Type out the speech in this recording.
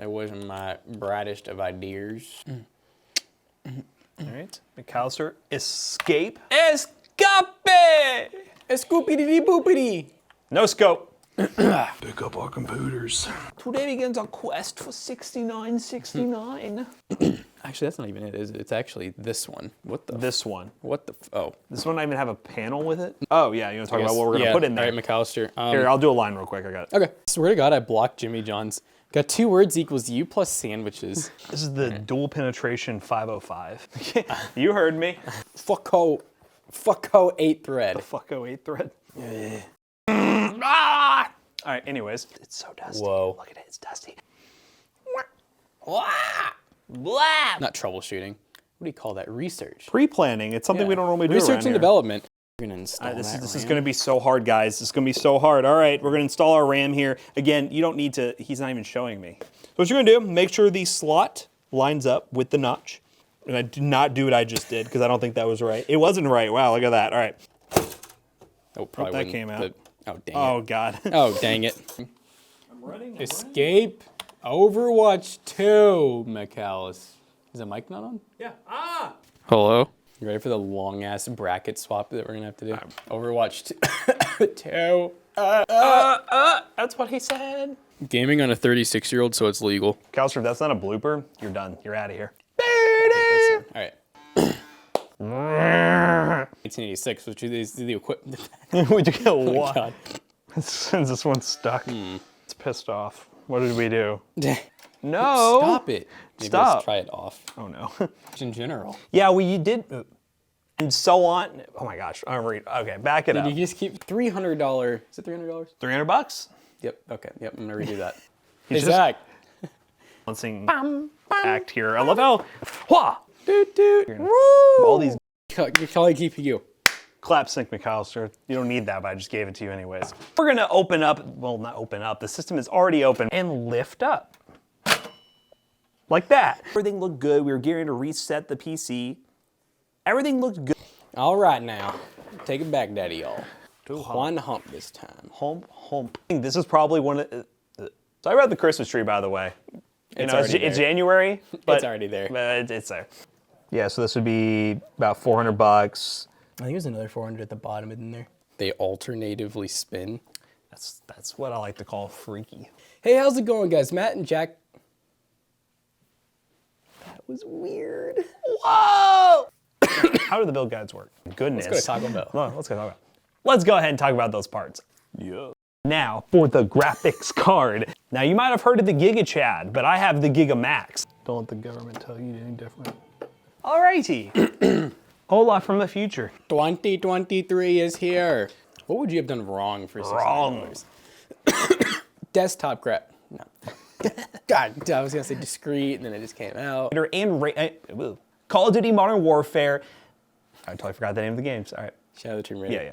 That wasn't my brightest of ideas. All right, McAllister, escape. Escape! Scoopity boopity. No scope. Pick up our computers. Today begins our quest for 6969. Actually, that's not even it, is it? It's actually this one. What the? This one. What the? Oh. This one not even have a panel with it? Oh, yeah, you want to talk about what we're going to put in there? All right, McAllister. Here, I'll do a line real quick. I got it. Okay. Swear to God, I blocked Jimmy John's. Got 2 words equals you plus sandwiches. This is the dual penetration 505. You heard me. Fucko 8 thread. The fucko 8 thread. Yeah. Ah! All right, anyways. It's so dusty. Whoa. Look at it, it's dusty. Not troubleshooting. What do you call that? Research. Pre-planning. It's something we don't normally do Research around and here. development. We're gonna install This that is RAM. going to be so hard, guys. This is going to be so hard. All right, we're going to install our RAM here. Again, you don't need to, he's not even showing me. So what you're going to do, make sure the slot lines up with the notch. And I do not do what I just did because I don't think that was right. It wasn't right. Wow, look at that. All right. Oh, probably that wouldn't, came out. but- oh, dang Oh, it. God. Oh, dang it. I'm running. Escape Overwatch 2, McAllis. Is the mic not on? Yeah. Ah! Hello? You ready for the long ass bracket swap that we're gonna have to do? Overwatch 2. That's what he said. Gaming on a 36-year-old, so it's legal. Calster, if that's not a blooper, you're done. You're out of here. All right. 1886, which is the equipment. Would you get Oh, what? God. Since this one's stuck. It's pissed off. What did we do? No. Stop it. Maybe Stop. Let's try it off. Oh, no. Just in general. Yeah, well, you did. And so on. Oh, my gosh. Okay, back it Did up. you just keep $300? Is it $300? 300 bucks? Yep. Okay. Yep. I'm gonna redo that. He's Hey, just- Zach. Balancing act here. I love how. Wah! Doot, doot. All these You call it GPU. clap sync McAllister. You don't need that, but I just gave it to you anyways. We're gonna open up, well, not open up, the system is already open, and lift up. Like that. Everything looked good. We were gearing to reset the PC. Everything looked good. All right now, take it back, Daddy, y'all. One hump this time. Hump. This is probably one of sorry about the Christmas tree, by the way. It's already it's there. January, but It's already there. But it's there. Yeah, so this would be about 400 bucks. I think there's another 400 at the bottom in there. They alternatively spin. That's what I like to call freaky. Hey, how's it going, guys? Matt and Jack. That was weird. Whoa! How do the build guides work? Goodness. Let's go to Taco Bell. Well, let's go talk about. Let's go ahead and talk about those parts. Yeah. Now for the graphics card. Now you might have heard of the Giga Chad, but I have the Giga Max. Don't let the government tell you anything different. Alrighty. Hola from the future. 2023 is here. What would you have done wrong for $600? Wrong. Desktop crap. No. God, I was gonna say discreet, and then it just came out. And Call of Duty Modern Warfare. I totally forgot the name of the games. All right. Shadow of the Tomb Raider. Yeah, yeah.